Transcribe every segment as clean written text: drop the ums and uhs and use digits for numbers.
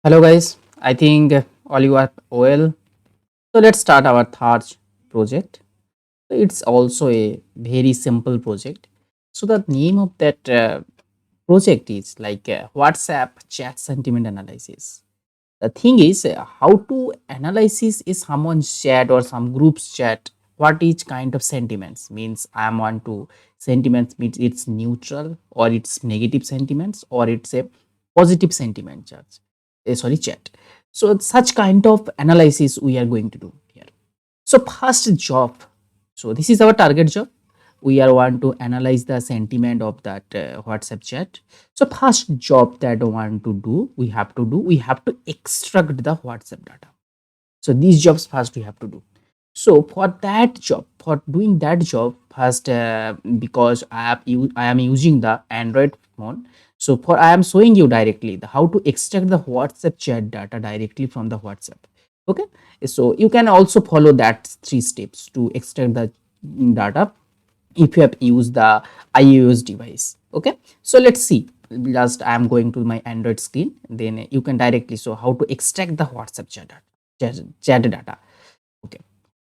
Hello guys, I think all you are well. So let's start our third project. It's also a very simple project. So the name of that project is like WhatsApp chat sentiment analysis. The thing is how to analysis is someone's chat or some group's chat. What each kind of sentiments means I am on to sentiments means it's neutral or it's negative sentiments or it's a positive sentiment chat. Sorry chat. So such kind of analysis we are going to do here. So first job. So this is our target job. We are want to analyze the sentiment of that WhatsApp chat. So first job that I want to do, we have to extract the WhatsApp data. So these jobs first we have to do. So for that job, for doing that job first, because I am using the Android phone. So for I am showing you directly the how to extract the WhatsApp chat data directly from the WhatsApp. Okay, so you can also follow that three steps to extract the data if you have used the iOS device. Okay, so let's see. Just I am going to my Android screen. Then you can directly show how to extract the WhatsApp chat data. Okay,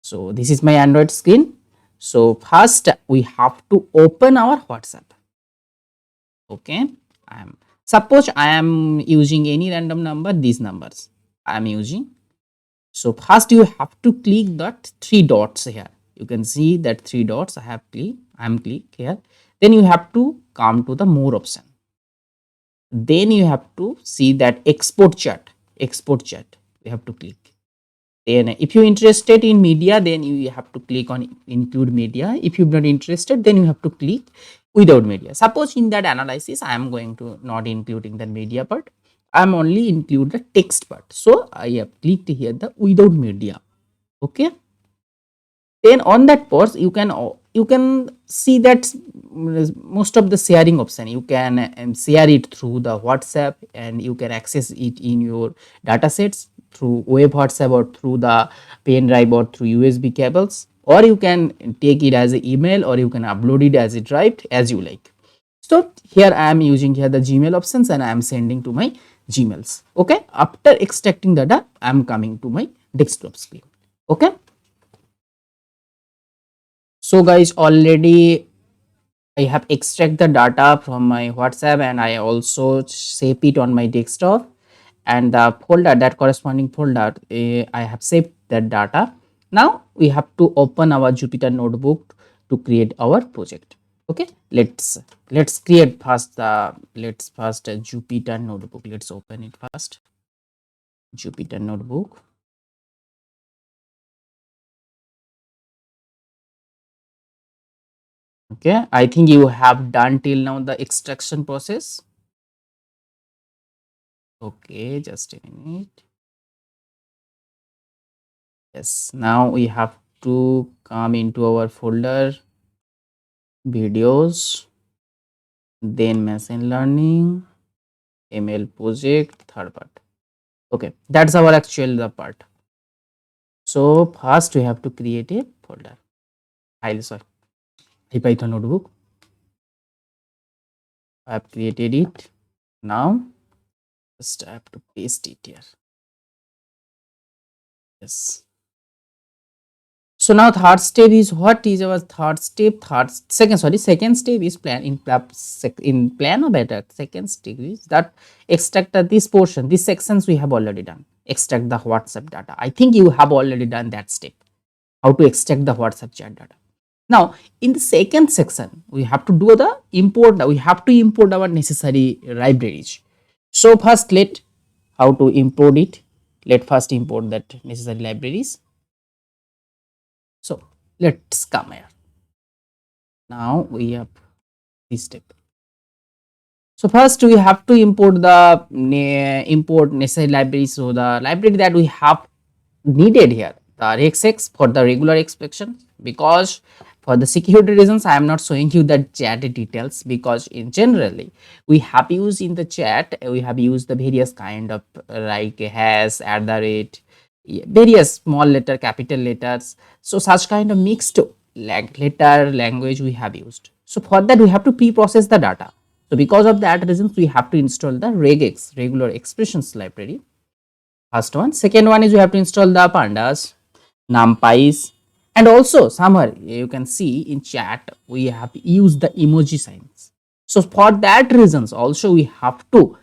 so this is my Android screen. So first we have to open our WhatsApp. Okay, I am suppose I am using any random number. These numbers I am using. So first you have to click that three dots here. You can see that three dots I have clicked. I am click here. Then you have to come to the more option. Then you have to see that export chat. Export chat. You have to click. Then if you're interested in media, then you have to click on include media. If you're not interested, then you have to click without media. Suppose in that analysis, I am going to not including the media part. I'm only include the text part. So I have clicked here the without media. Okay. Then on that pause you can see that most of the sharing option you can share it through the WhatsApp, and you can access it in your data sets through web WhatsApp or through the pen drive or through USB cables, or you can take it as an email, or you can upload it as a drive as you like. So here I am using here the Gmail options, and I am sending to my Gmails. Okay, after extracting data I am coming to my desktop screen. Okay, so guys, already I have extract the data from my WhatsApp, and I also save it on my desktop, and the folder, that corresponding folder, I have saved that data. Now we have to open our Jupyter notebook to create our project. Okay, let's create first the let's first Jupyter notebook. Let's open it first. Jupyter notebook. Okay, I think you have done till now the extraction process. Okay, just a minute. Yes, now we have to come into our folder, videos, then machine learning, ML project, third part. Okay, that's our actual the part. So first we have to create a folder. File, sorry, Python notebook. I have created it. Now just I have to paste it here. Yes. So now third step is, what is our third step? Second step is plan in plan or better. Second step is that extract this portion, these sections we have already done. Extract the WhatsApp data. I think you have already done that step. How to extract the WhatsApp chat data. Now in the second section, we have to do the import. We have to import our necessary libraries. So first let how to import it. Let first import that necessary libraries. So let's come here. Now we have this step. So first we have to import the import necessary library. So the library that we have needed here, the regexec for the regular expression, because for the security reasons I am not showing you the chat details, because in generally we have used in the chat, we have used the various kind of like hash, at the rate, various small letter, capital letters. So such kind of mixed letter language we have used. So for that we have to pre-process the data. So because of that reasons we have to install the regex, regular expressions library. First one. Second one is you have to install the pandas, numpys, and also somewhere you can see in chat we have used the emoji signs. So for that reasons also we have to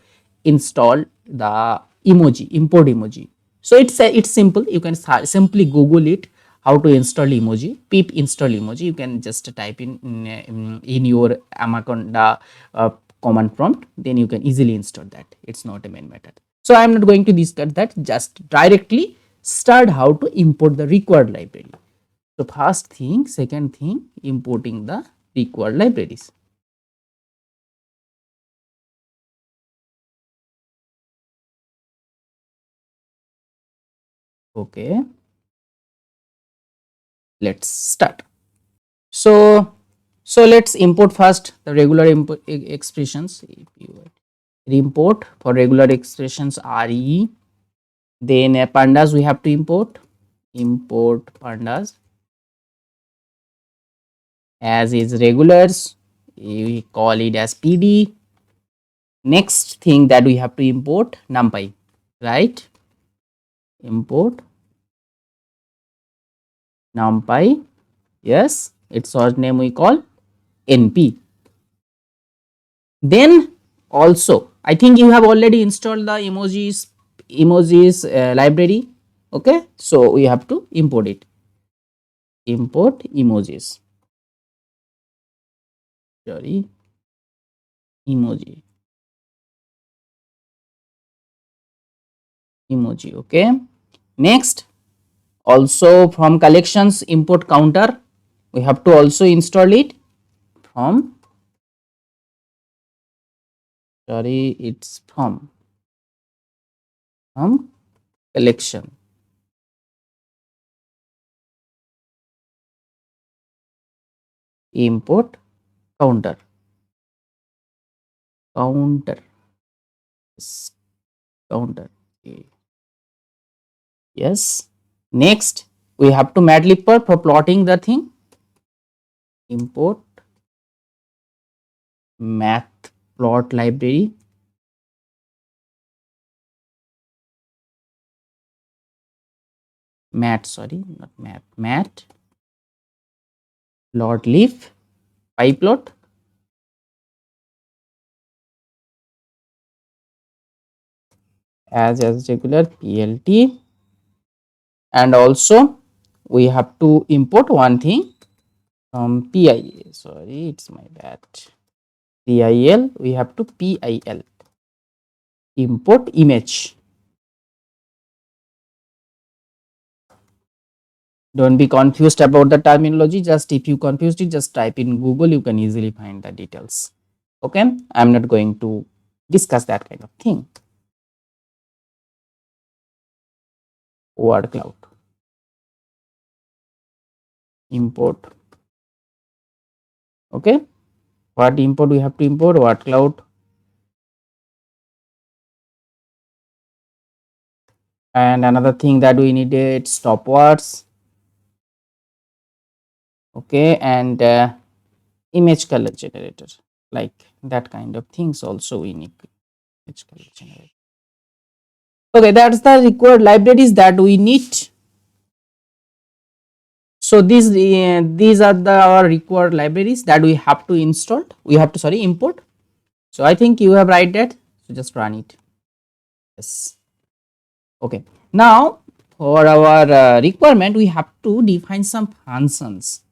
install the emoji, import emoji. So it's simple. You can simply Google it how to install emoji, pip install emoji. You can just type in your Anaconda command prompt, then you can easily install that. It's not a main matter. So I am not going to discuss that, just directly start how to import the required library. So first thing, second thing, importing the required libraries. Okay, let's start. So let's import first the regular input expressions. If you import for regular expressions re, then pandas we have to import pandas as is regulars, we call it as pd. Next thing that we have to import numpy, right? Import numpy, yes, its source name we call np. Then also I think you have already installed the emojis library. Okay, so we have to import it. Import emojis, sorry, emoji. Okay, next also from collections import counter, we have to also install it from, sorry, it's from collection import counter, counter, yes, counter. Okay. Yes. Next we have to matplotlib for plotting the thing. Import matplot library, mat, sorry, not mat plot leaf pyplot as regular plt. And also we have to import one thing from pil, sorry, it's my bad, pil, we have to pil import image. Don't be confused about the terminology, just if you confused it, just type in Google, you can easily find the details. Okay, I'm not going to discuss that kind of thing. Word cloud import. Okay, what import we have to import? Word cloud. And another thing that we needed, stop words. Okay, and image color generator, like that kind of things also we need. Image color generator. Okay, that's the required libraries that we need. So these are the our required libraries that we have to install, we have to, sorry, import. So I think you have write that, so just run it. Yes. Okay, now for our requirement we have to define some functions.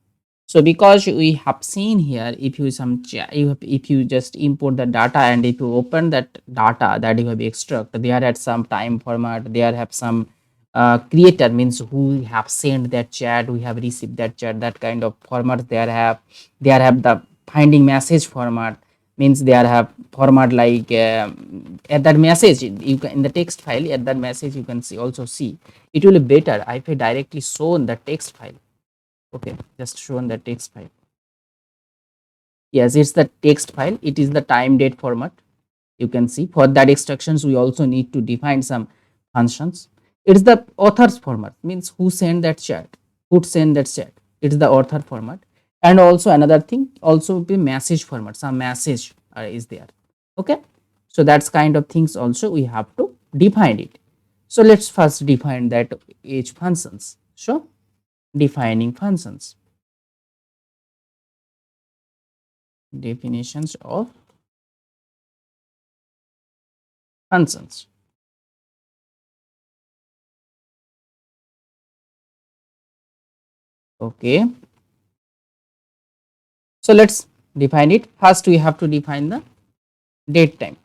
So because we have seen here, if you if you just import the data and if you open that data that you have extract, there at some time format, there have some creator, means who have sent that chat, we have received that chat, that kind of format there have the finding message format, means there have format like at that message you can, in the text file, at that message you can see, also see it will be better if I directly shown the text file. Okay, just shown the text file. Yes, it's the text file, it is the time date format. You can see for that instructions we also need to define some functions. It's the author's format, means who sent that chat, who sent that chat, it's the author format. And also another thing, also be message format, some message is there. Okay, so that's kind of things also we have to define it. So let's first define that each functions. So defining functions, definitions of functions. Okay, so let's define it. First we have to define the date time.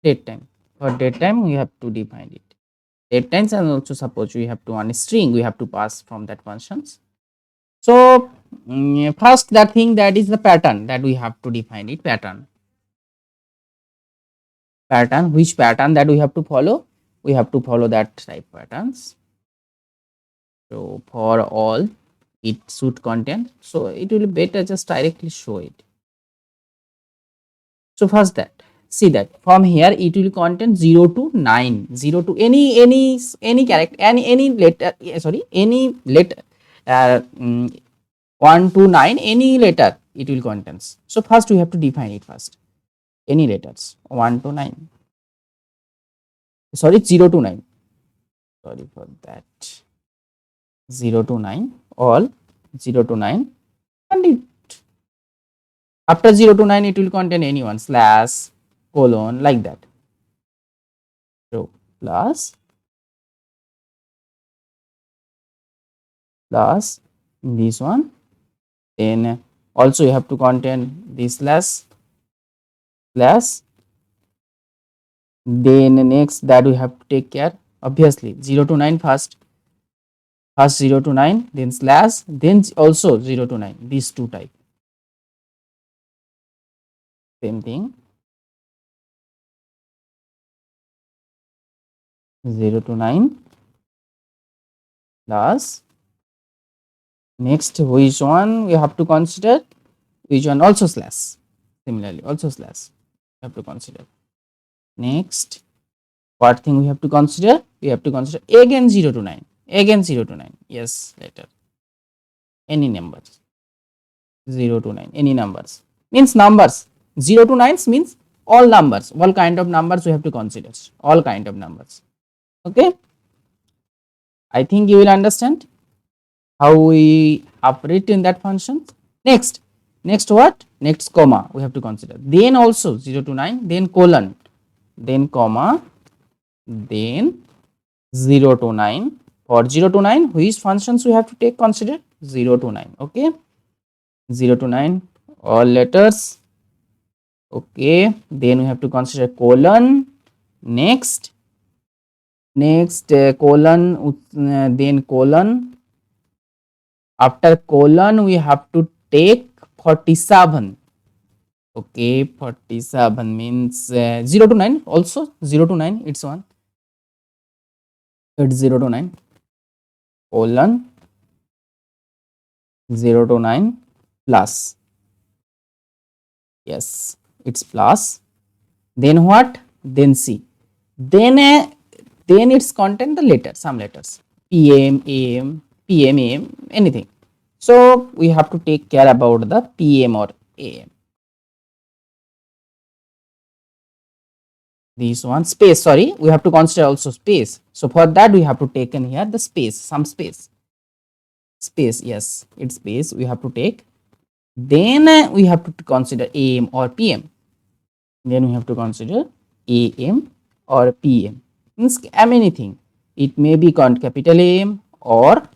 Date time. For date time we have to define it. Date times, and also suppose we have to one string we have to pass from that functions. So first that thing, that is the pattern that we have to define it. Pattern, which pattern that we have to follow? We have to follow that type patterns. So for all it should contain, so it will be better just directly show it. So first that, see that from here it will contain 0 to 9, 0 to any character, any letter, sorry, any letter, uh, mm, 1 to 9, any letter it will contains. So first we have to define it first. Any letters 1 to 9, sorry, 0 to 9, sorry for that, 0 to 9, all 0 to 9, and it, after 0 to 9 it will contain anyone, slash, colon, like that. So plus this one, then also you have to contain this slash, then next that we have to take care, obviously 0 to 9 first 0 to 9, then slash, then also 0 to 9, these two type, same thing, 0 to 9 plus, next which one we have to consider, which one, also slash, similarly also slash we have to consider. Next, what thing we have to consider? We have to consider again 0 to 9, again 0 to 9, yes, later, any numbers, 0 to 9, any numbers, means numbers, 0 to 9 means all numbers, all kind of numbers we have to consider, all kind of numbers. Okay, I think you will understand how we operate in that function. Next, what? Next comma we have to consider, then also 0 to 9, then colon, then comma, then 0 to 9. For 0 to 9, which functions we have to take consider? 0 to 9. Okay, 0 to 9, all letters. Okay, then we have to consider colon. Next, colon, then colon. After colon, we have to take 47. Okay, 47 means 0 to 9, also 0 to 9, it's one. It's 0 to 9, colon, 0 to 9 plus, yes, it's plus, then what, then C, then it's contain the letter, some letters, PM, AM, PM, AM, anything. So we have to take care about the PM or AM. This one, space, sorry, we have to consider also space. So for that we have to take in here the space, some space, yes, it's space we have to take. Then we have to consider AM or PM. Then we have to consider AM or PM. Means anything. It may be capital AM, or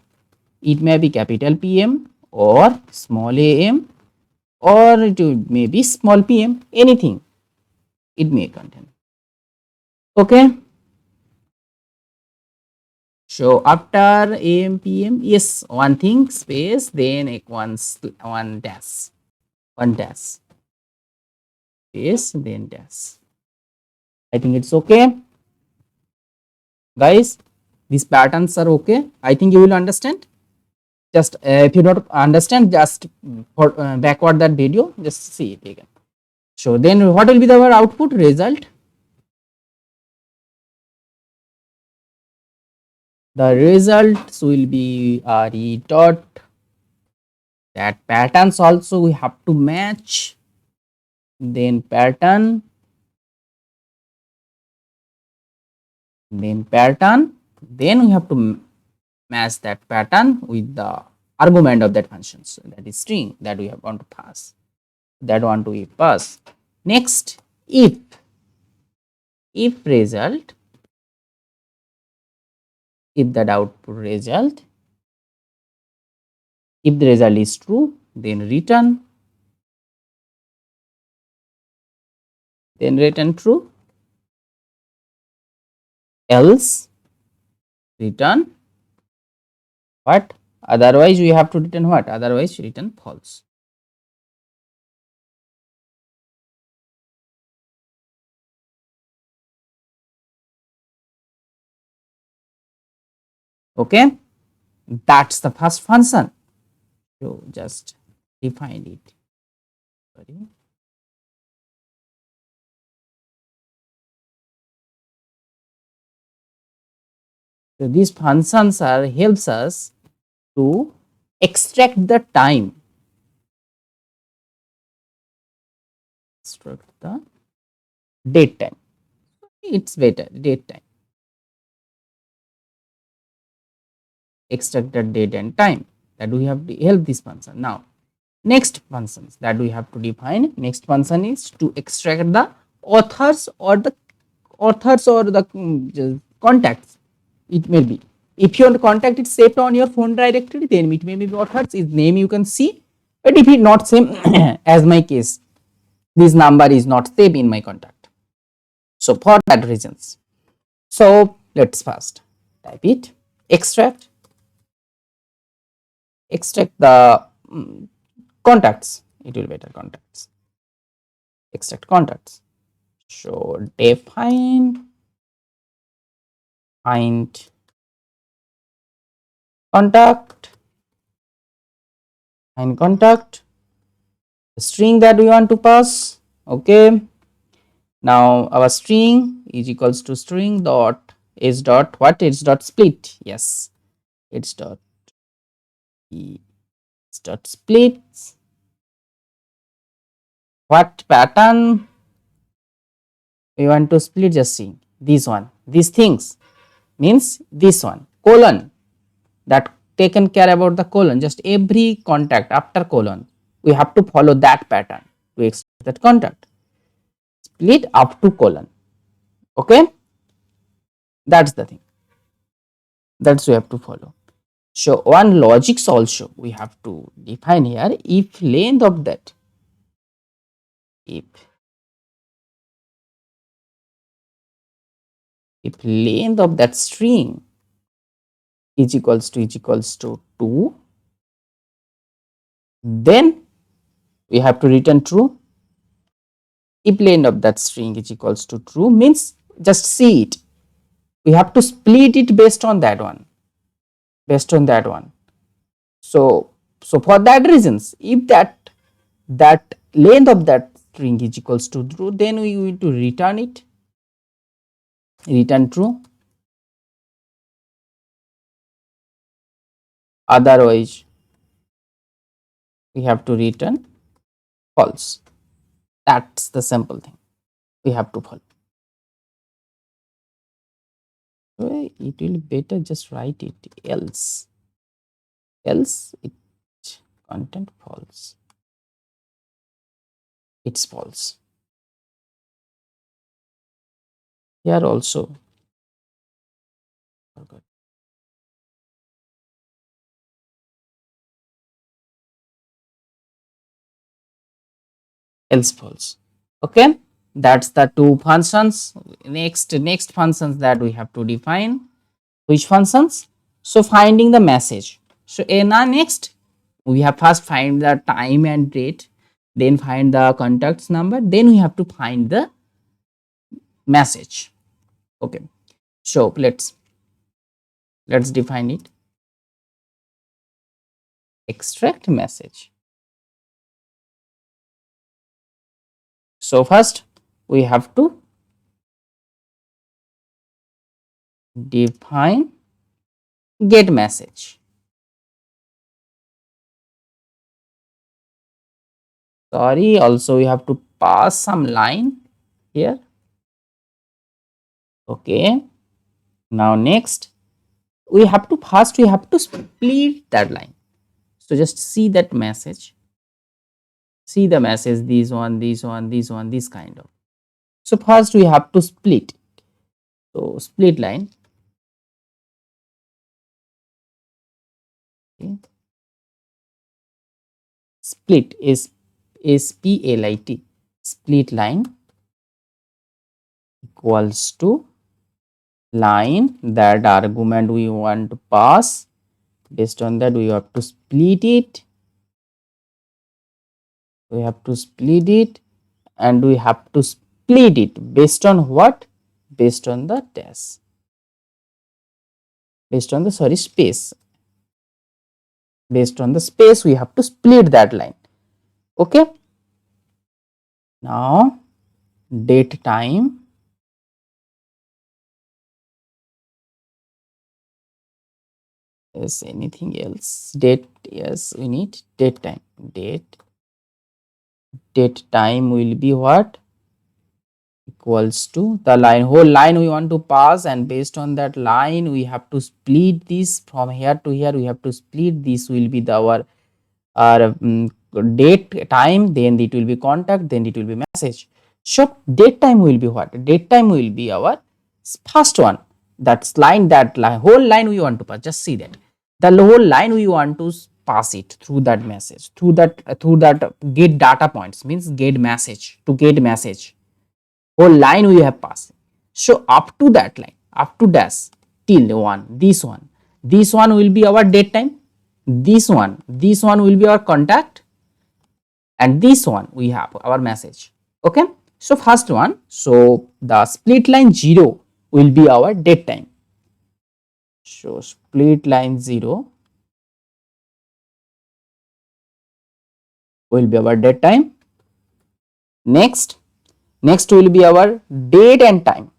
it may be capital PM, or small AM, or it may be small PM. Anything it may contain. Okay. So after AM, PM, yes, one thing, space, then one dash, space, then dash. I think it's okay, guys. These patterns are okay. I think you will understand. Just if you don't understand, just for, backward that video, just see it again. So then what will be our output result? The results will be re dot, that patterns also we have to match, then pattern, then pattern, then we have to match that pattern with the argument of that function, so that is string that we have want to pass, that want to pass. Next, if result, if that output result, if the result is true, then return true, else return what, otherwise we have to return what, otherwise return false. Okay, that's the first function. So just define it. Sorry. So these functions are helps us to extract the time, extract the date time. It's better date time, extract the date and time, that we have to help this function. Now next functions that we have to define, next function is to extract the authors or the just contacts. It may be, if your contact is saved on your phone directory, then it may be authors is name you can see, but if it not same as my case, this number is not saved in my contact, so for that reasons. So let's first type it, extract the contacts, it will be better, contacts, extract contacts. So define find contact, find contact, the string that we want to pass. Okay, now our string is equals to string dot is dot what, it's dot split, yes, it's dot it's dot split, what pattern we want to split, just see this one, these things means this one colon, that taken care about the colon, just every contact after colon we have to follow that pattern to extract that contact, split up to colon. Okay, that's the thing, that's we have to follow. So one logics also we have to define here, if length of that, if length of that string is equals to 2, then we have to return true. If length of that string is equals to true means, just see it, we have to split it based on that one, so for that reasons, if that length of that string is equals to true, then we will to return it, return true, otherwise we have to return false. That's the simple thing we have to follow. So it will better just write it, else it content false, it's false. Here also forgot, else false. Okay, that's the two functions. Next functions that we have to define, which functions, so finding the message. So now next we have first find the time and date, then find the contacts number, then we have to find the message. Okay, so let's define it, extract message. So first we have to define get message. Sorry, also we have to pass some line here. Okay, Now next we have to split that line. So just see that message, see the message, this kind of. So first we have to split. So split line. Okay. Split is split. Split line equals to line, that argument we want to pass. Based on that we have to split it. We have to split it and we have to split it based on what? Based on the dash. Based on the space. Based on the space we have to split that line. Okay. Now date time is anything else. Date, yes, we need date time. Date time will be what? Equals to the line, whole line we want to pass, and based on that line we have to split this from here to here. We have to split this, will be the our date time, then it will be contact, then it will be message. So date time will be what? Date time will be our first one. That's line, that line, whole line we want to pass. Just see that the whole line we want to pass it through that message, through that get data points, means get message, to get message, whole line we have passed. So up to that line, up to dash till one, this one will be our date time, this one will be our contact, and this one we have our message. Okay. So first one, so the split line 0 will be our date time. So split line 0 will be our date time. Next will be our date and time.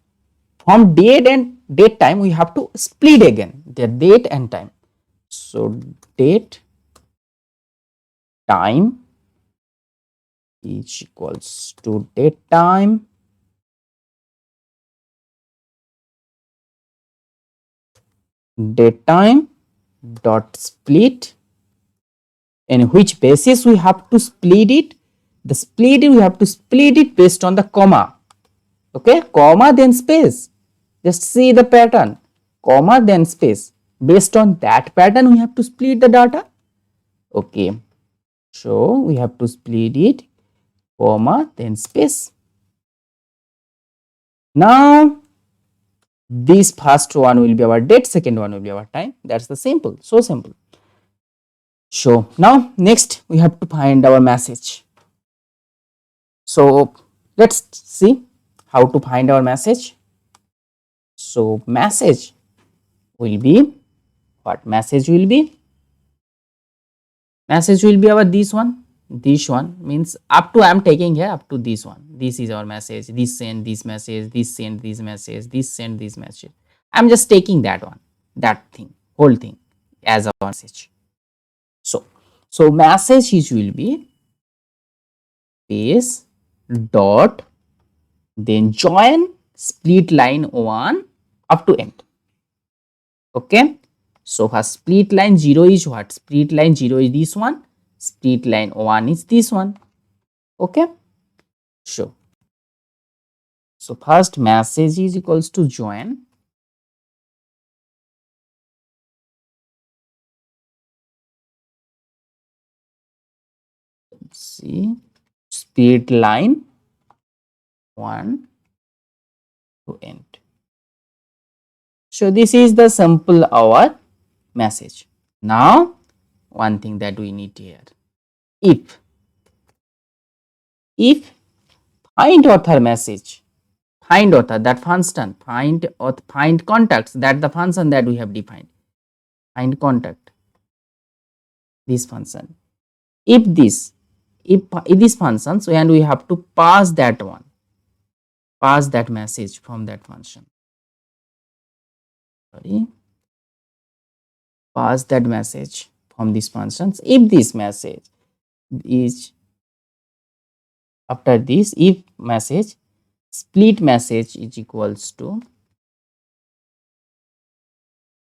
From date and date time we have to split again the date and time. So date time is equals to date time dot split, in which basis we have to split it. The split we have to split it based on the comma. Okay, comma then space. Just see the pattern, comma then space. Based on that pattern we have to split the data. Okay, so we have to split it, comma then space. Now this first one will be our date, second one will be our time. That's the simple, so simple. So now next we have to find our message. So let's see how to find our message. So message will be what? Message will be our this one means up to, I am taking here up to this one. This is our message, this send this message, this send this message, this send this message. I am just taking that one, that thing, whole thing as a message. So message is will be space dot then join split line 1 up to end. Okay. So for split line 0 is what? Split line 0 is this one, split line 1 is this one. Okay. So first message is equals to join see split line 1 to end. So this is the simple our message. Now one thing that we need here, if find author message, find author, that function, find contacts, that the function that we have defined, find contact, this function. If this functions, and we have to pass that one, pass that message from that function. Sorry, pass that message from these functions. If this message is after this, if message split message is equals to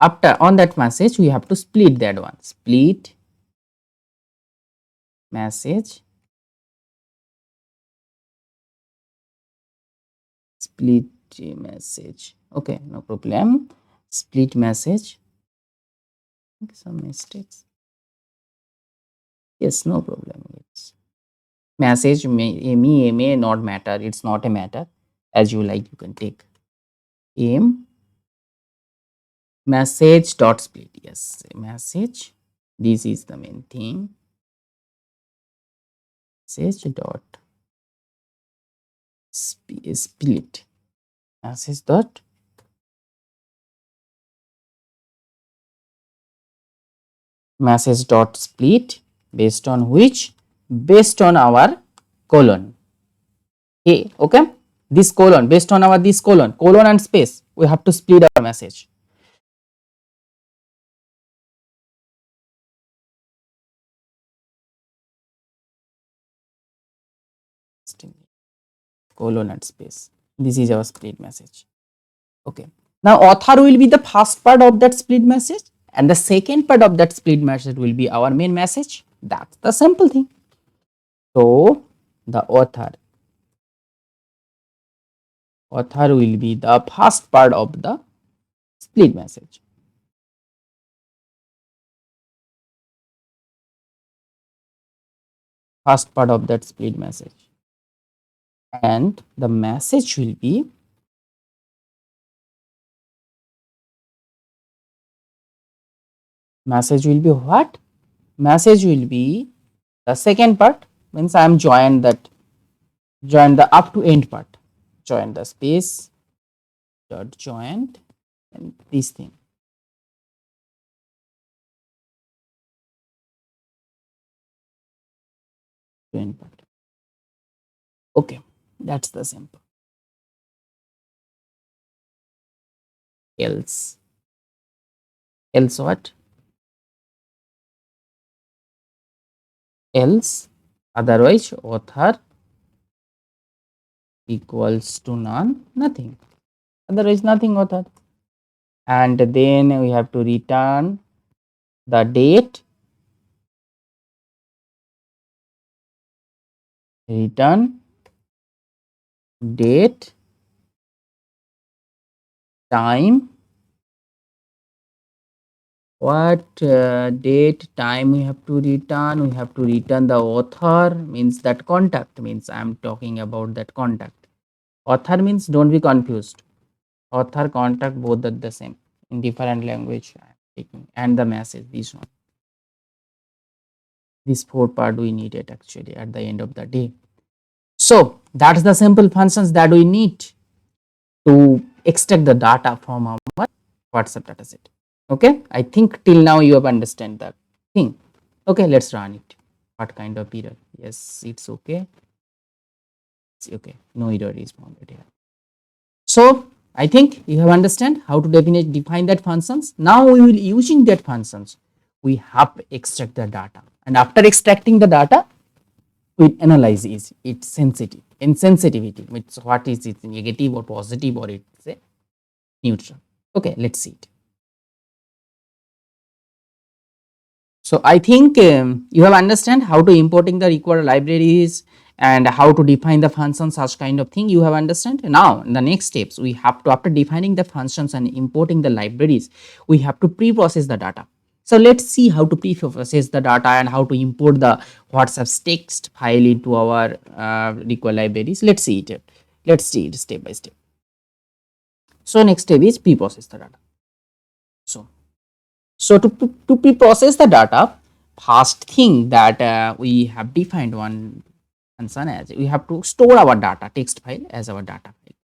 After on that message, we have to split that one. Split message, split message. Okay, no problem. Split message. Some mistakes. Yes, no problem. It's message may not matter. It's not a matter. As you like, you can take aim message dot split. Yes, message. This is the main thing. Message dot split. Message dot message dot split based on which, based on our colon. Okay, this colon, based on our this colon and space, we have to split our message. Colon and space, this is our split message. Okay, now author will be the first part of that split message and the second part of that split message will be our main message. That's the simple thing. So the author will be the first part of the split message. First part of that split message, and the message will be what? Message will be the second part, means I am join the up to end part, join the space dot joined and this thing. End part. Okay, that's the simple. Else what? Else otherwise author equals to none, nothing. Otherwise nothing author. And then we have to return the date, return date, time, what date, time we have to return. We have to return the author, means that contact, means I am talking about that contact. Author means, don't be confused, author, contact, both are the same in different language I am taking. And the message, this one, this four part we need it actually at the end of the day. So that's the simple functions that we need to extract the data from our WhatsApp dataset. Okay, I think till now you have understand that thing. Okay, let's run it. What kind of error? Yes, it's okay. It's okay, no error is found here. So I think you have understand how to define that functions. Now we will using that functions, we have to extract the data, and after extracting the data we analyze is its sensitivity, insensitivity, means what is it, negative or positive, or it's a neutral. Okay, let's see it. So I think you have understand how to importing the required libraries and how to define the functions, such kind of thing you have understand. Now in the next steps we have to, after defining the functions and importing the libraries, we have to pre-process the data. So let's see how to pre-process the data and how to import the WhatsApp text file into our required libraries. Let's see it. Let's see it step by step. So next step is pre-process the data. So to pre-process the data, first thing that we have defined one function as, we have to store our data text file as our data file.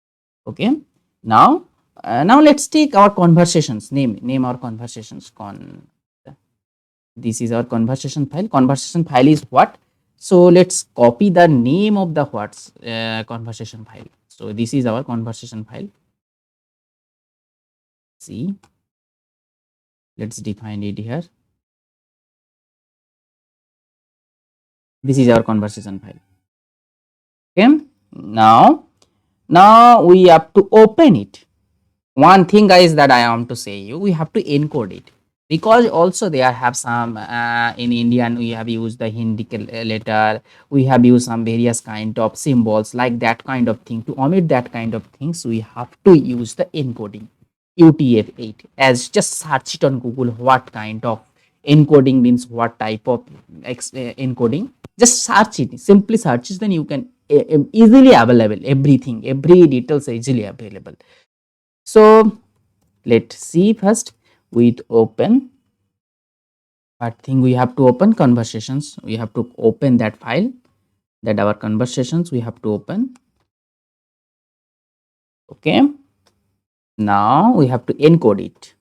Okay. Now let's take our conversations, name our conversations. This is our conversation file. Conversation file is what? So let's copy the name of the conversation file. So this is our conversation file. See, let's define it here. This is our conversation file. Okay, now we have to open it. one thing guys that I want to say you, we have to encode it, because also there have some in Indian we have used the Hindi letter, we have used some various kind of symbols like that kind of thing. To omit that kind of things, we have to use the encoding UTF-8. As just search it on Google what kind of encoding means, what type of encoding, just search it, simply search it, then you can easily available everything, every details are easily available. So let's see first with open. What thing we have to open? Conversations. We have to open that file, that our conversations we have to open. Okay. Now we have to encode it.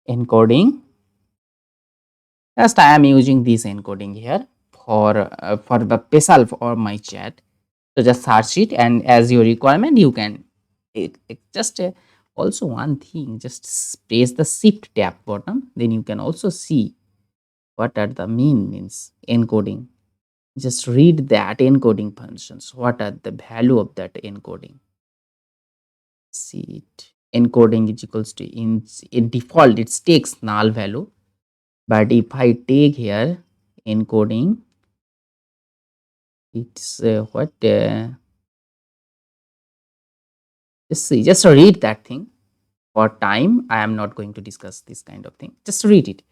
Encoding. Just I am using this encoding here for the special for my chat. So just search it, and as your requirement you can just also one thing, just press the shift tab button, then you can also see what are the means encoding. Just read that encoding functions, what are the value of that encoding. See it, encoding is equals to in default it takes null value, but if I take here encoding, it's what just see, just read that thing. For time I am not going to discuss this kind of thing, just read it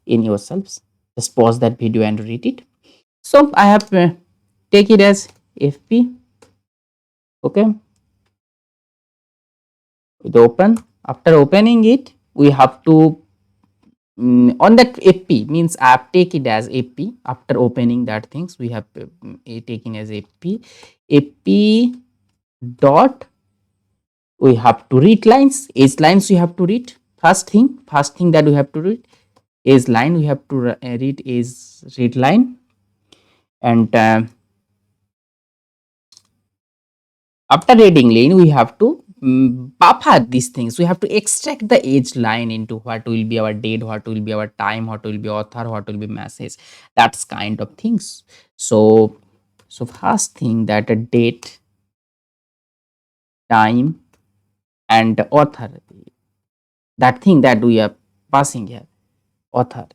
in yourselves, just pause that video and read it. So I have take it as FP. Okay, with open, after opening it we have to on that FP means I have take it as FP. After opening that things we have taken as FP dot, we have to read lines, age lines we have to read. First thing that we have to read is line, we have to read is read line. And after reading line we have to buffer these things, we have to extract the age line into what will be our date, what will be our time, what will be author, what will be message, that's kind of things. So first thing that a date, time and author, that thing that we are passing here, author,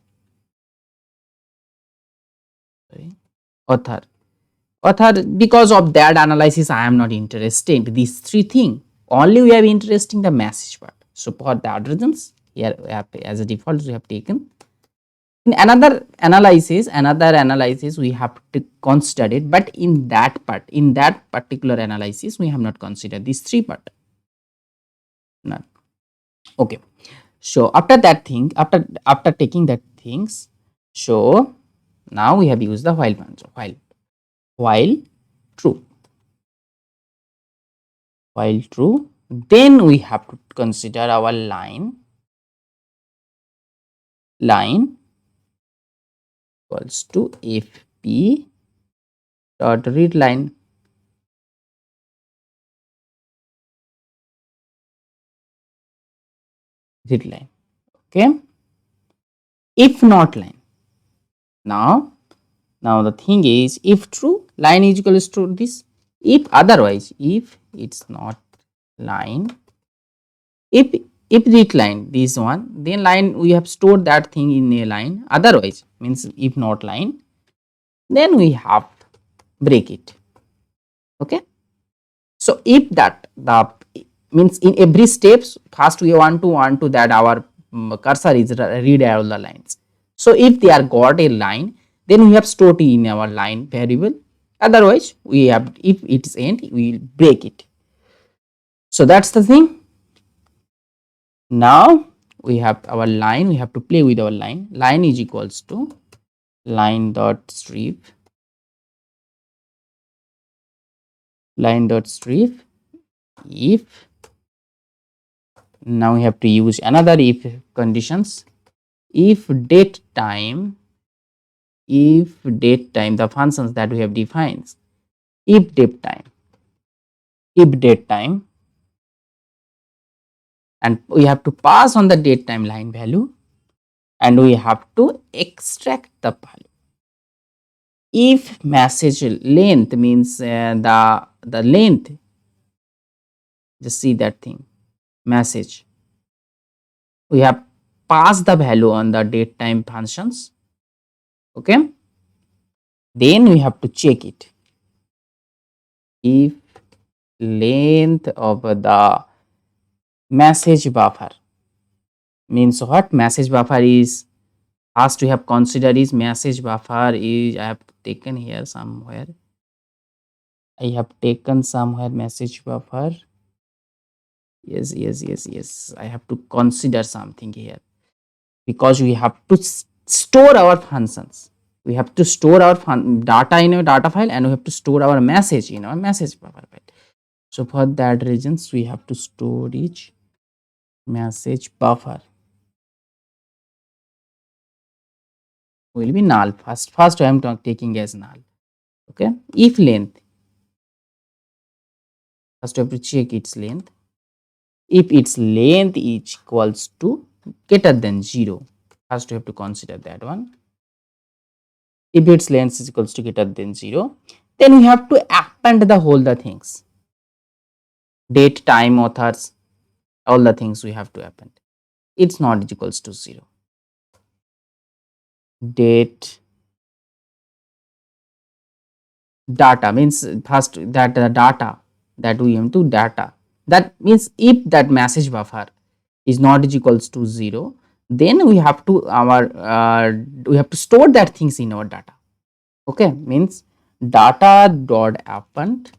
sorry, author, because of that analysis I am not interested these three things, only we are interested in the message part. So for the algorithms here we have, as a default we have taken in another analysis we have to consider it, but in that part, in that particular analysis we have not considered these three part. None. Okay, so after that thing, after taking that things, so now we have used the while function, while true, while true, then we have to consider our line equals to FP dot read line. Read line. Okay. If not line. Now the thing is, if true, line is equals to this. If otherwise, if it's not line, if read line this one, then line we have stored that thing in a line. Otherwise means if not line, then we have break it. Okay. So if that the means in every steps, first we want to that our cursor is read all the lines. So if they are got a line, then we have stored in our line variable. Otherwise we have, if it is end, we will break it. So that's the thing. Now we have our line, we have to play with our line. Line is equals to line dot strip, if, now we have to use another if conditions. If date time, the functions that we have defined, if date time, and we have to pass on the date time line value, and we have to extract the value. if message length means the length, just see that thing, message, we have passed the value on the date time functions. Okay, then we have to check it. If length of the message buffer means what, message buffer is, first we have considered is message buffer is, I have taken here somewhere, I have taken somewhere message buffer. Yes, I have to consider something here, because we have to store our functions, we have to store our data in a data file, and we have to store our message in our message buffer file. So for that reasons we have to storage message buffer will be null. First I am taking as null. Okay, if length, first we have to check its length. If its length is equals to greater than 0, first we have to consider that one. If its length is equals to greater than 0, then we have to append the whole the things, date, time, authors, all the things we have to append. It's not equals to 0. Date, data means first that the data that we have to data, that means if that message buffer is not equals to 0, then we have to we have to store that things in our data. Okay, means data dot append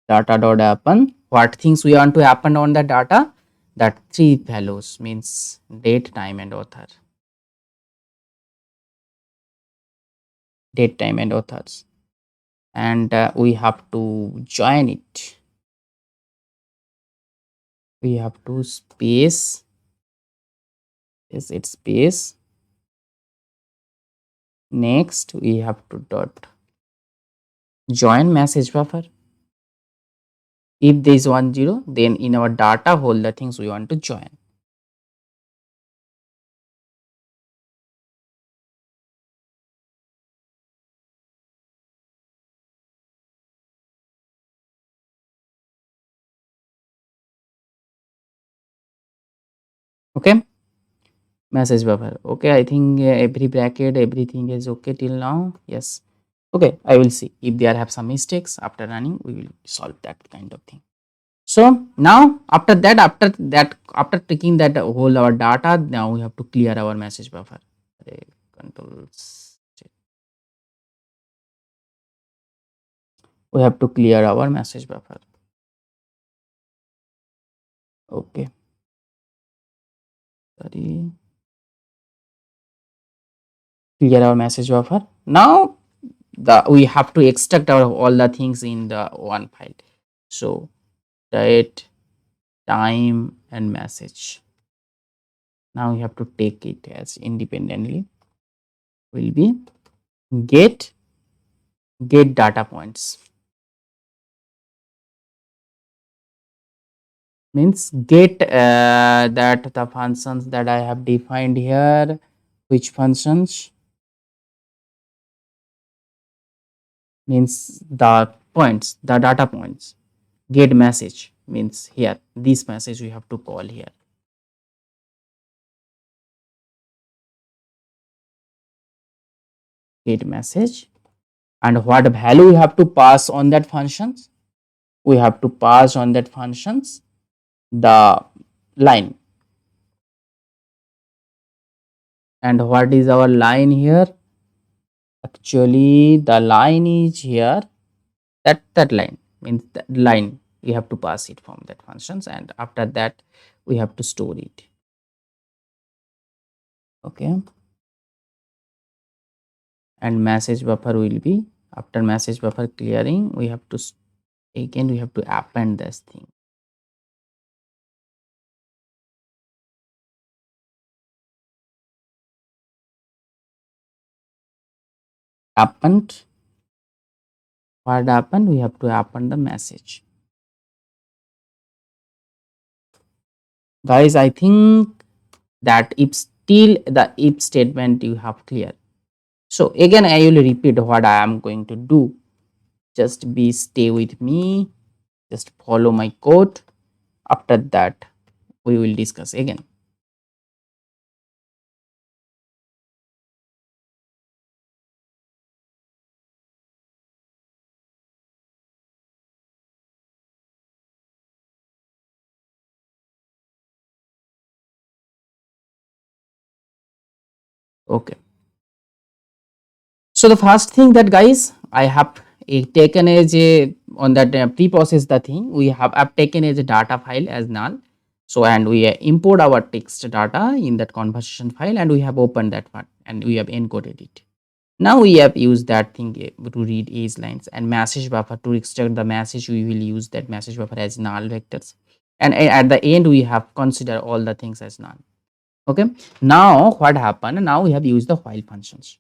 data dot append what things we want to append on the data, that three values means date, time and author, date, time and authors, and we have to join it, we have to space, is it space, next we have to dot join message buffer. If there is 10, then in our data hold the things we want to join. Okay, message buffer. Okay, I think every bracket, everything is okay till now. Yes. Okay, I will see if there have some mistakes after running, we will solve that kind of thing. So now after taking that whole our data, now we have to clear our message buffer. Controls. We have to clear our message buffer. Okay. Sorry. Clear our message buffer. Now the we have to extract our all the things in the one file. So date, time and message. Now we have to take it as independently. Will be get data points, means get that the functions that I have defined here, which functions, means the points, the data points, get message means here this message we have to call here, get message, and what value we have to pass on that functions, we have to pass on that functions the line, and what is our line here, actually the line is here, that line means that line we have to pass it from that functions, and after that we have to store it. Okay, and message buffer will be, after message buffer clearing, we have to again we have to append this thing, append, what happened, we have to append the message. Guys, I think that if still the if statement you have clear. So again, I will repeat what I am going to do. Just be stay with me. Just follow my code. After that, we will discuss again. Okay. So the first thing that guys I have taken as a on that pre-process the thing we have taken as a data file as null. So and we import our text data in that conversation file and we have opened that one and we have encoded it. Now we have used that thing to read age lines and message buffer to extract the message. We will use that message buffer as null vectors, and at the end we have consider all the things as null. Okay. Now what happened? Now we have used the while functions.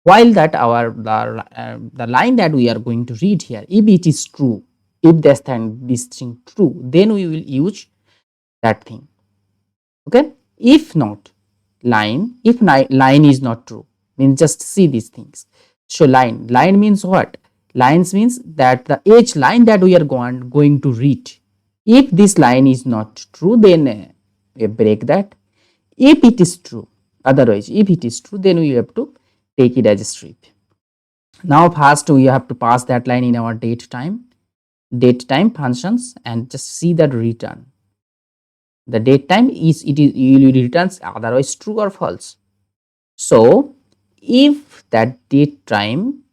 While that the line that we are going to read here, if it is true, if this thing true, then we will use that thing. Okay. If not, line is not true, means just see these things. So line means what? Lines means that the age line that we are going to read. If this line is not true, then we break that. If it is true, otherwise, if it is true, then we have to take it as a strip. Now first we have to pass that line in our date time functions and just see that return. The date time is it returns otherwise true or false. So if that date time,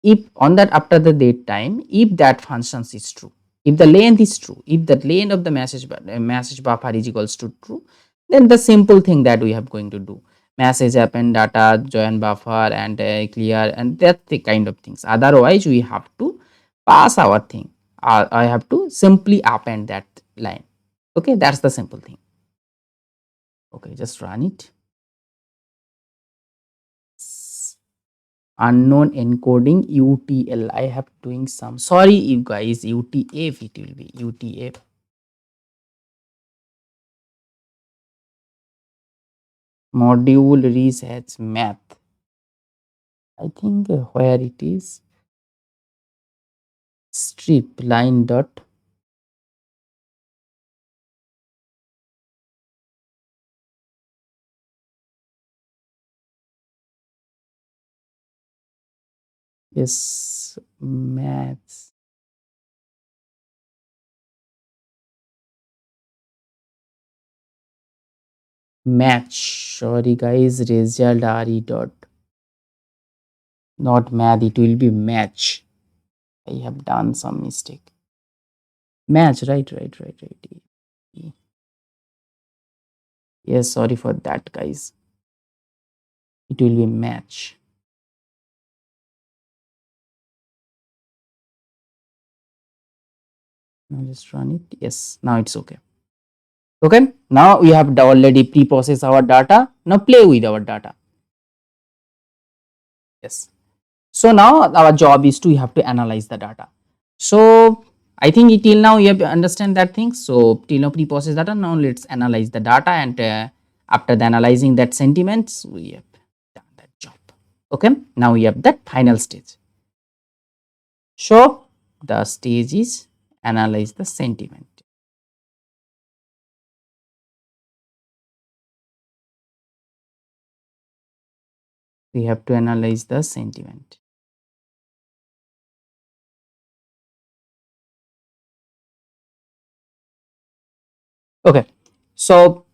if on that after the date time, if that functions is true, if the length is true, if the length of the message buffer is equals to true, then the simple thing that we have going to do, message append data join buffer and clear, and that the kind of things. Otherwise we have to pass our thing. I have to simply append that line. Okay, that's the simple thing. Okay, just run it. Unknown encoding UTL. I have doing some, sorry you guys, UTF, it will be UTF. Module research math. I think where it is, strip line dot. Yes, maths. Match. Sorry guys, result re dot. Not math, it will be match. I have done some mistake. Match, right. Yes, sorry for that, guys. It will be match. Now just run it. Yes, now it's okay. Okay, now we have already pre-processed our data. Now play with our data. Yes. So now our job is to we have to analyze the data. So I think till now you have to understand that thing. So till now pre-process data. Now let's analyze the data, and after the analyzing that sentiments, we have done that job. Okay. Now we have that final stage. So the stage is analyze the sentiment. We have to analyze the sentiment. Okay. So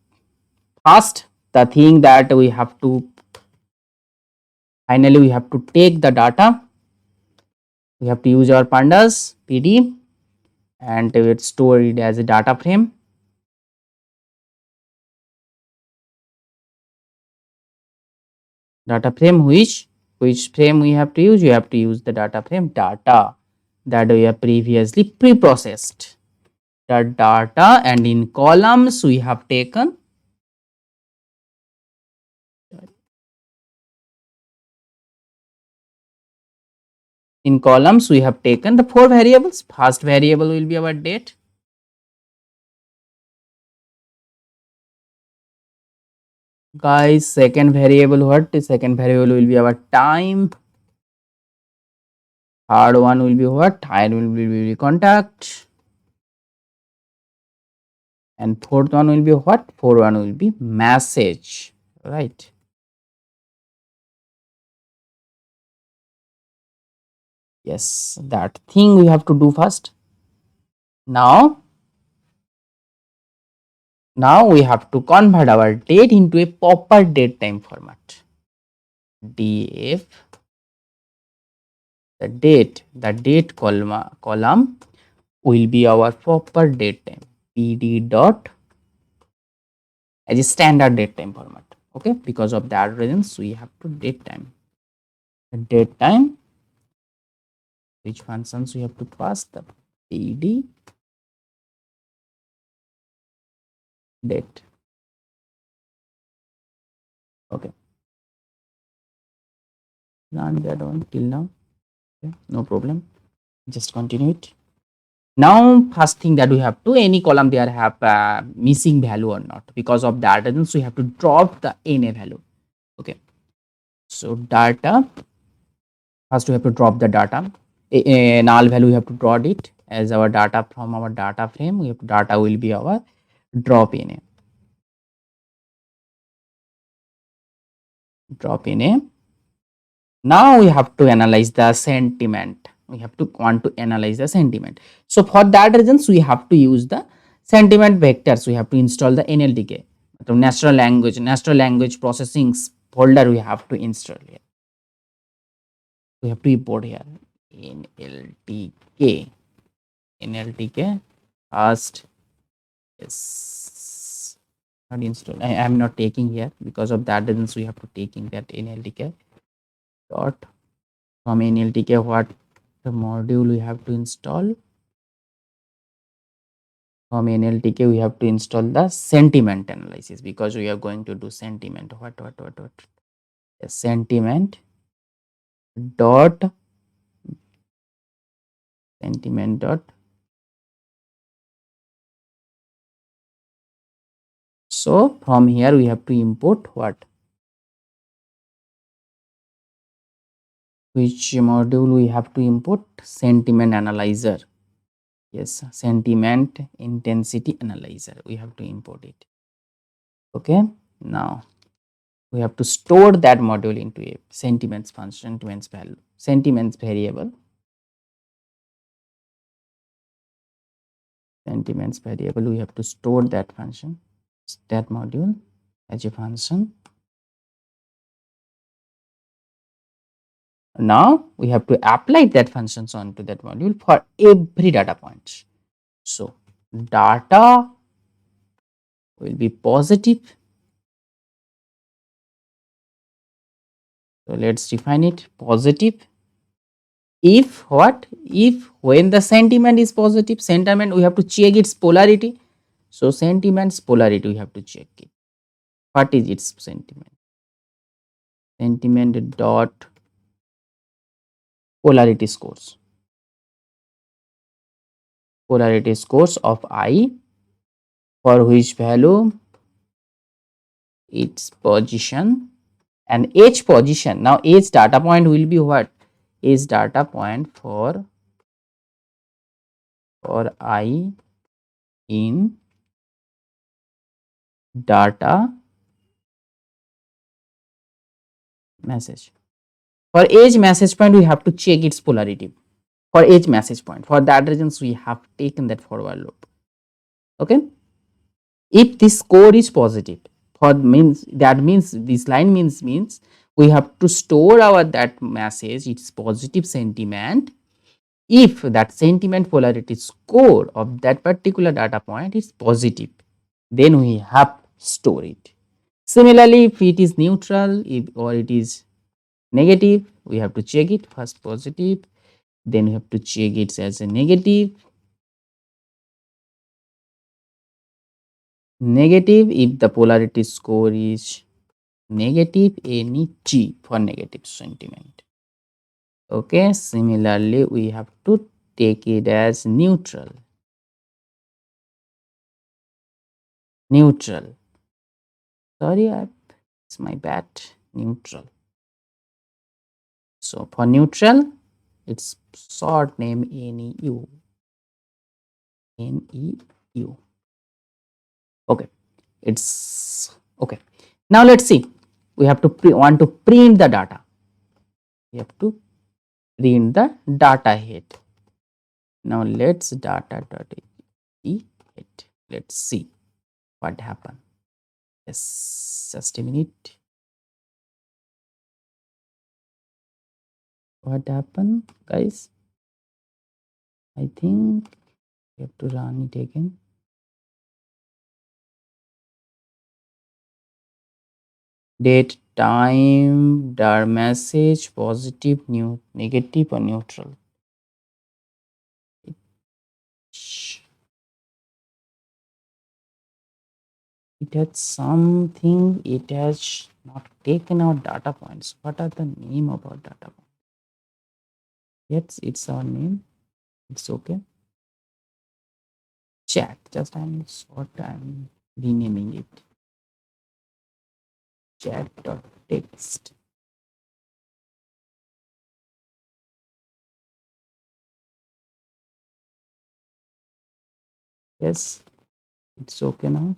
first, the thing that we have to finally we have to take the data. We have to use our pandas PD and we will store it as a data frame. Data frame which frame we have to use? You have to use the data frame data that we have previously pre-processed. The data, and in columns we have taken the four variables. First variable will be our date. Guys, second variable, what? The second variable will be our time. Third one will be what? Third will be contact. And fourth one will be what? Fourth one will be message. Right. Yes, that thing we have to do first. Now, now we have to convert our date into a proper date time format. Df, the date column will be our proper date time. Pd dot as a standard date time format. Okay, because of that reasons we have to date time. Date time, which functions we have to pass the pd date. Okay, run that one till now. Okay, no problem. Just continue it. Now, first thing that we have to, any column there have missing value or not. Because of that reasons we have to drop the na value. Okay, so data, first we have to drop the data. A null value we have to draw it as our data from our data frame. We have to, data will be our drop na. Drop na. Now we have to analyze the sentiment. We have to want to analyze the sentiment. So for that reasons we have to use the sentiment vectors. We have to install the NLTK. So natural language processing folder we have to install here. We have to import here NLTK. NLTK first. Yes. Not install. I am not taking here because of that reasons we have to taking that NLTK dot from NLTK what the module we have to install. From NLTK we have to install the sentiment analysis because we are going to do sentiment. What? Yes, sentiment dot sentiment dot. So from here we have to import what? Which module we have to import? Sentiment analyzer. Yes, sentiment intensity analyzer. We have to import it. Okay, now we have to store that module into a sentiments function, sentiments value, sentiments variable. Sentiments variable, we have to store that function, that module as a function. Now we have to apply that functions onto that module for every data point. So data will be positive. So let's define it positive. If what? If when the sentiment is positive, sentiment we have to check its polarity. So sentiment's polarity we have to check it. What is its sentiment? Sentiment dot polarity scores. Polarity scores of I for which value its position and h position. Now h data point will be what? H data point for I in data message. For each message point we have to check its polarity. For each message point, for that reasons we have taken that forward loop. Okay, if this score is positive, for means that means this line means we have to store our that message its positive sentiment. If that sentiment polarity score of that particular data point is positive, then we have store it. Similarly, if it is neutral, if or it is negative, we have to check it first positive, then we have to check it as a negative. Negative if the polarity score is negative, any G for negative sentiment. Okay, similarly we have to take it as neutral. Neutral. Sorry, It's my bad. Neutral. So for neutral, it's short name NEU. NEU. Okay, it's okay. Now let's see. We have to want to print the data. We have to print the data head. Now let's data.e head. Let's see what happened. Yes, just a minute. What happened, guys? I think we have to run it again. Date, time, dar message, positive, new, negative, or neutral. Shh. It has something. It has not taken our data points. What are the name of our data points? Yes, it's our name. It's okay. Chat. Just I'm renaming it. Chat.text. Yes, it's okay now.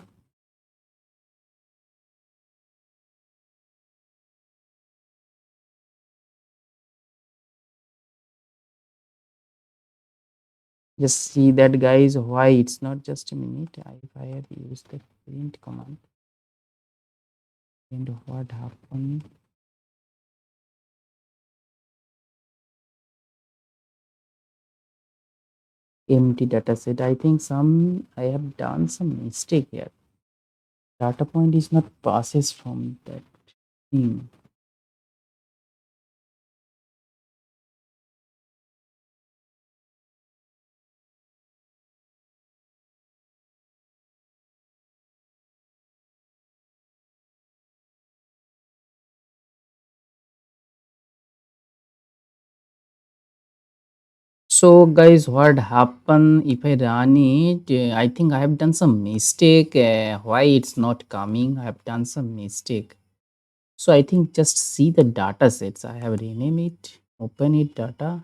Just see that, guys, why it's not just a minute. If I have used the print command, and what happened? Empty data set. I think I have done some mistake here. Data point is not passes from that thing. So guys, what happened if I run it? I think I have done some mistake. Why it's not coming? I have done some mistake. So I think just see the data sets. I have renamed it. Open it data.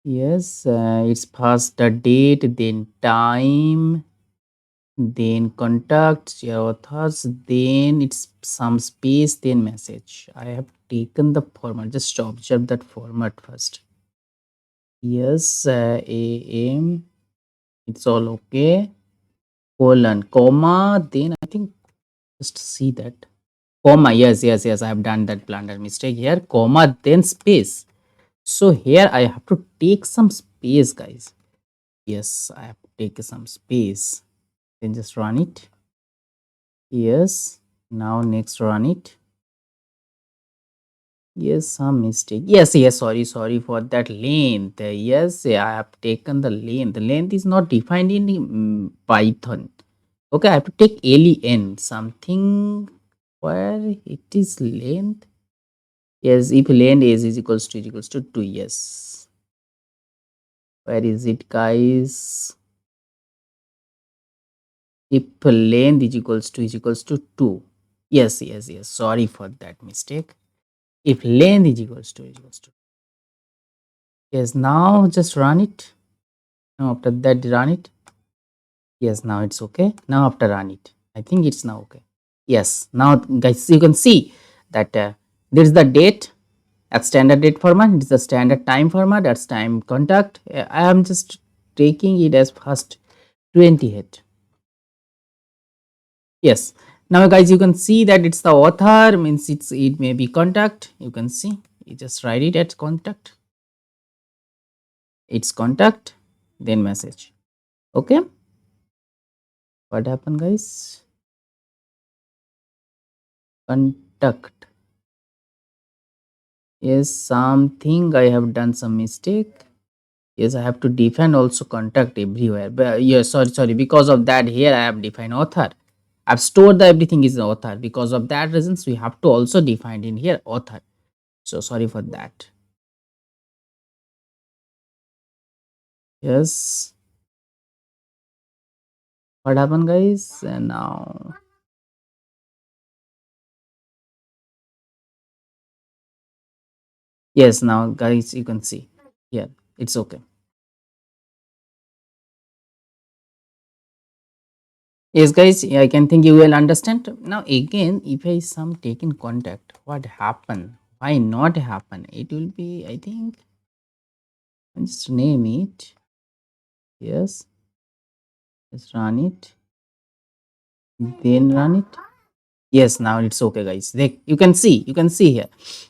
Yes, it's first the date, then time, then contacts, your authors, then it's some space, then message. I have taken the format. Just observe that format first. Yes, AM. It's all okay. Colon, comma, then I think just see that. Comma, yes, I have done that blunder mistake here. Comma, then space. So here I have to take some space, guys. Yes, I have to take some space. Then just run it. Yes. Now next run it. Yes, some mistake. Yes, sorry for that length. Yes, I have taken the length. The length is not defined in Python. Okay, I have to take len something where it is length. Yes, if length is equals to 2. Yes. Where is it, guys? If length is equals to 2. Yes. Sorry for that mistake. If length is equals to. Yes, now just run it. Now after that run it. Yes, now it's okay. Now after run it. I think it's now okay. Yes, now guys you can see that there is the date at standard date format. It's the standard time format. That's time contact. I am just taking it as first 20 hit. Yes. Now guys you can see that it's the author means it may be contact. You can see you just write it as contact. It's contact then message. Okay. What happened, guys? Contact. Yes, something I have done some mistake. Yes, I have to define also contact everywhere. But yes, sorry. Because of that, here I have defined author. I've stored the everything is author. Because of that reasons, we have to also define in here author. So sorry for that. Yes. What happened, guys? And now Yes, now guys you can see here it's okay. Yes guys, I can think you will understand. Now again, if I some taken contact, what happen, why not happen, it will be, I think, just name it. Yes, let's run it, then run it. Yes, now it's okay guys. You can see here,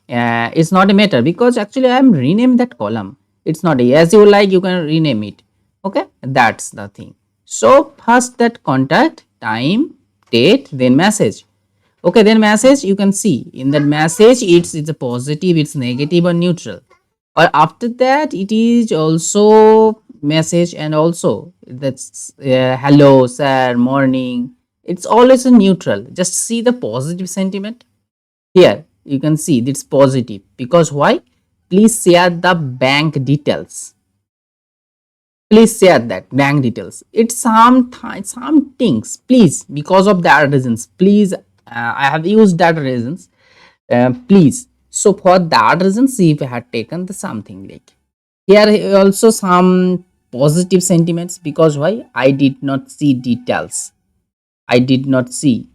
it's not a matter because actually I am rename that column. It's not a, as you like you can rename it. Okay, that's the thing. So first that contact, time, date, then message. Okay, then message, you can see in that message it's a positive, it's negative or neutral, or after that it is also message, and also that's hello sir, morning. It's always a neutral, just see the positive sentiment. Here you can see it's positive because why, please share the bank details, please share that bank details. It's some things, please, because of that reasons, please, I have used that reasons, please. So for that reasons, if I had taken the something like here also some positive sentiments, because why, I did not see details, I did not see,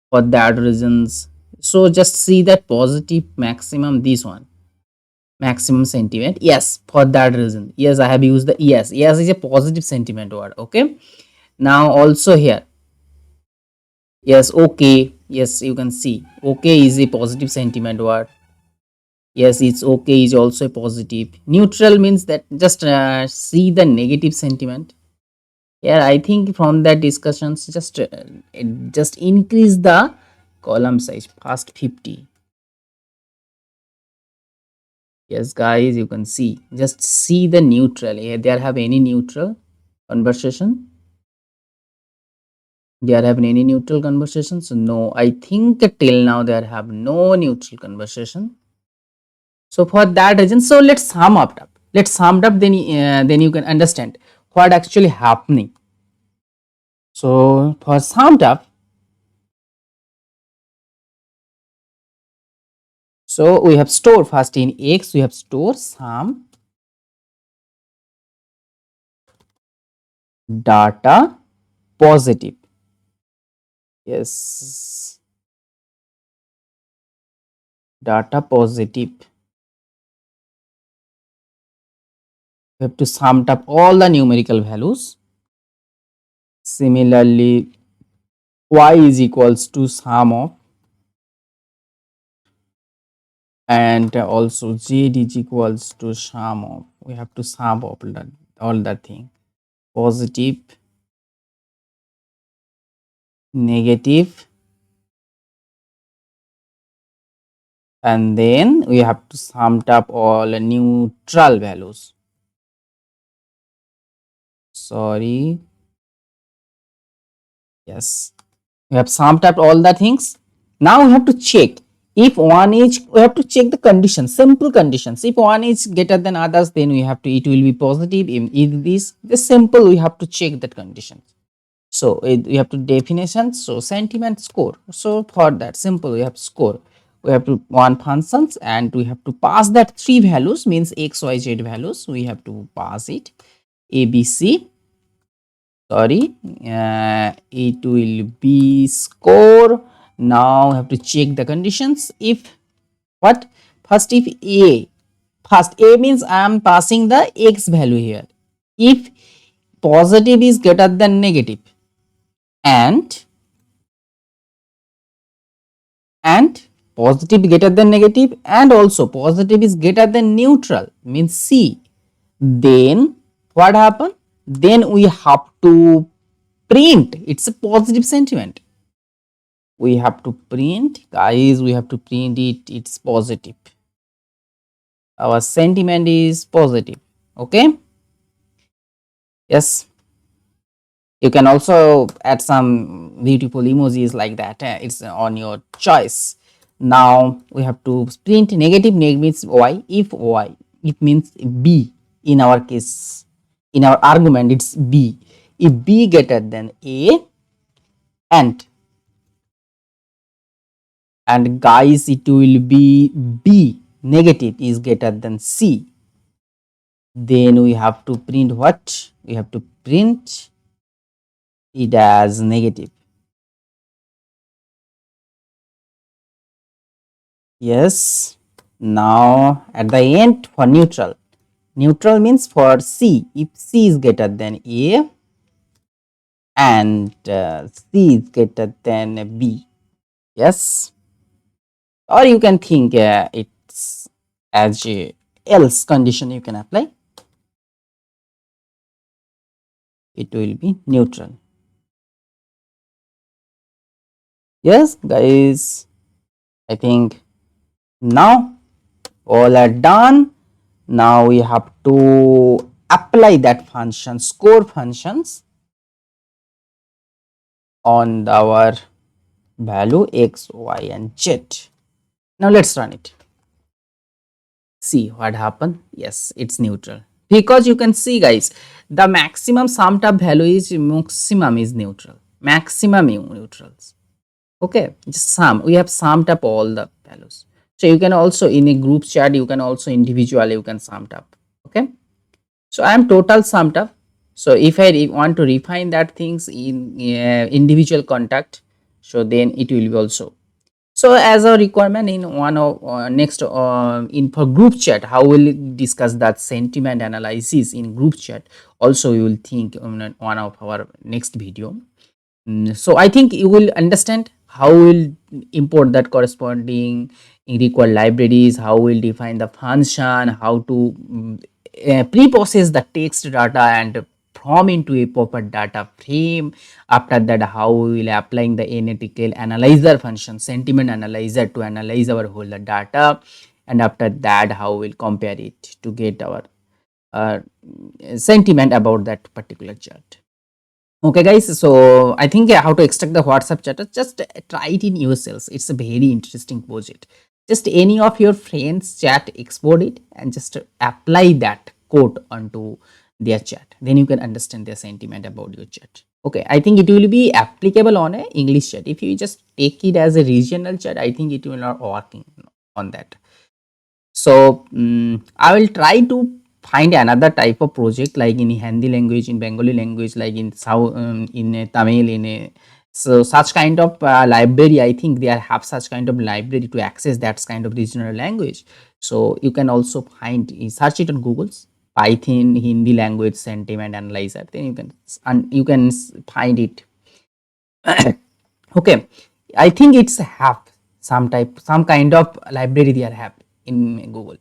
for that reasons. So just see that positive maximum, this one, maximum sentiment. Yes, for that reason, yes, I have used the yes. Yes is a positive sentiment word. Okay, now also here, yes, okay, yes, you can see okay is a positive sentiment word. Yes, it's okay is also a positive. Neutral means that just see the negative sentiment. Yeah, I think from that discussions, just increase the column size past 50. Yes guys, you can see, just see the neutral. Yeah, there have any neutral conversation, there have any neutral conversations? No, I think till now there have no neutral conversation. So for that reason, so let's sum up, let's sum up, then you can understand what actually happening. So for summed up, so we have store first in x, we have store sum data positive. Yes, data positive. We have to sum up all the numerical values. Similarly, y is equals to sum of, and also z is equals to sum of. We have to sum up all the thing, positive, negative, and then we have to sum up all neutral values. Sorry, yes, we have summed up all the things. Now we have to check if one is, we have to check the conditions, simple conditions. If one is greater than others, then we have to, it will be positive. If this the simple, we have to check that condition. So we have to definition, so sentiment score. So for that simple, we have score, we have to one functions, and we have to pass that three values, means x y z values, we have to pass it a b c. Sorry, it will be score. Now we have to check the conditions. If what, first if a, first a means I am passing the x value here. If positive is greater than negative, and positive greater than negative, and also positive is greater than neutral, means c, then what happen, then we have to print it's a positive sentiment. We have to print, guys, we have to print it, it's positive, our sentiment is positive. Okay, yes, you can also add some beautiful emojis like that, it's on your choice. Now we have to print negative, negative means y, if y, it means b, in our case, in our argument it's b, if b greater than a, and guys it will be b negative is greater than C, then we have to print what? We have to print it as negative. Yes. Now at the end for neutral. Neutral means for C, if C is greater than A and C is greater than B. Yes. Or you can think it's as a else condition you can apply. It will be neutral. Yes, guys. I think now all are done. Now we have to apply that function, score functions on our value x, y and z. Now let's run it. See what happened. Yes, it's neutral because you can see guys, the maximum summed up value is maximum is neutral, maximum neutrals. Okay, just sum, we have summed up all the values. So you can also in a group chat, you can also individually you can sum up. Okay, so I am total summed up. So if I want to refine that things in individual contact, so then it will be also. So as a requirement in one of next in for group chat, how will we discuss that sentiment analysis in group chat? Also, we will think on one of our next video. So I think you will understand how we'll import that corresponding required libraries, how we'll define the function, how to pre-process the text data and from into a proper data frame. After that, how we will applying the analytical analyzer function, sentiment analyzer to analyze our whole data, and after that how we'll compare it to get our uh, sentiment about that particular chart. Okay guys, so I think how to extract the WhatsApp chat, just try it in yourselves. It's a very interesting project. Just any of your friends chat, export it and just apply that code onto their chat. Then you can understand their sentiment about your chat. Okay, I think it will be applicable on a English chat. If you just take it as a regional chat, I think it will not working on that. So I will try to find another type of project like in Hindi language, in Bengali language, like in South, in Tamil, in a, so such kind of library. I think they have such kind of library to access that kind of regional language. So you can also find, search it on Google's Python Hindi language sentiment analyzer. Then you can find it. Okay, I think it's have some kind of library they have in Google.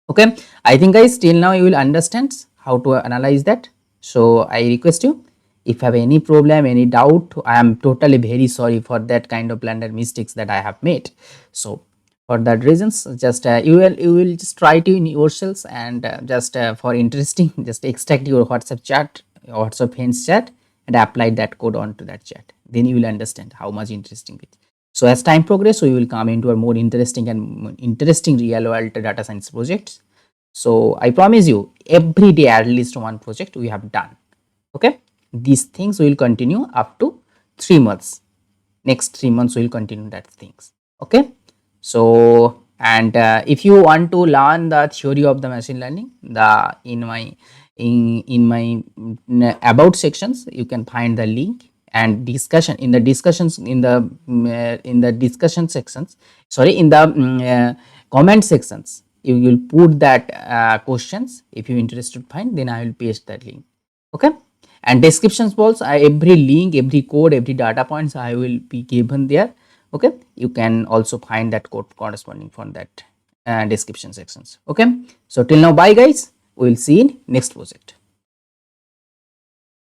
Okay, I think guys till now you will understand how to analyze that. So I request you, if you have any problem, any doubt, I am totally very sorry for that kind of blunder mistakes that I have made. So for that reasons, just you will just try to in yourselves and just for interesting, just extract your WhatsApp chat, WhatsApp friends chat and apply that code onto that chat. Then you will understand how much interesting it is. So as time progress, we will come into a more interesting real world data science projects. So I promise you, every day at least one project we have done. Okay, these things will continue up to 3 months. Next 3 months we will continue that things. Okay, so and if you want to learn the theory of the machine learning, the in my about sections you can find the link and discussion in the discussions in the discussion sections, sorry, in the comment sections you will put that questions. If you interested find, then I will paste that link. Okay, and descriptions balls, every link, every code, every data points I will be given there. Okay, you can also find that code corresponding from that description sections. Okay, so till now bye guys, we will see in next project.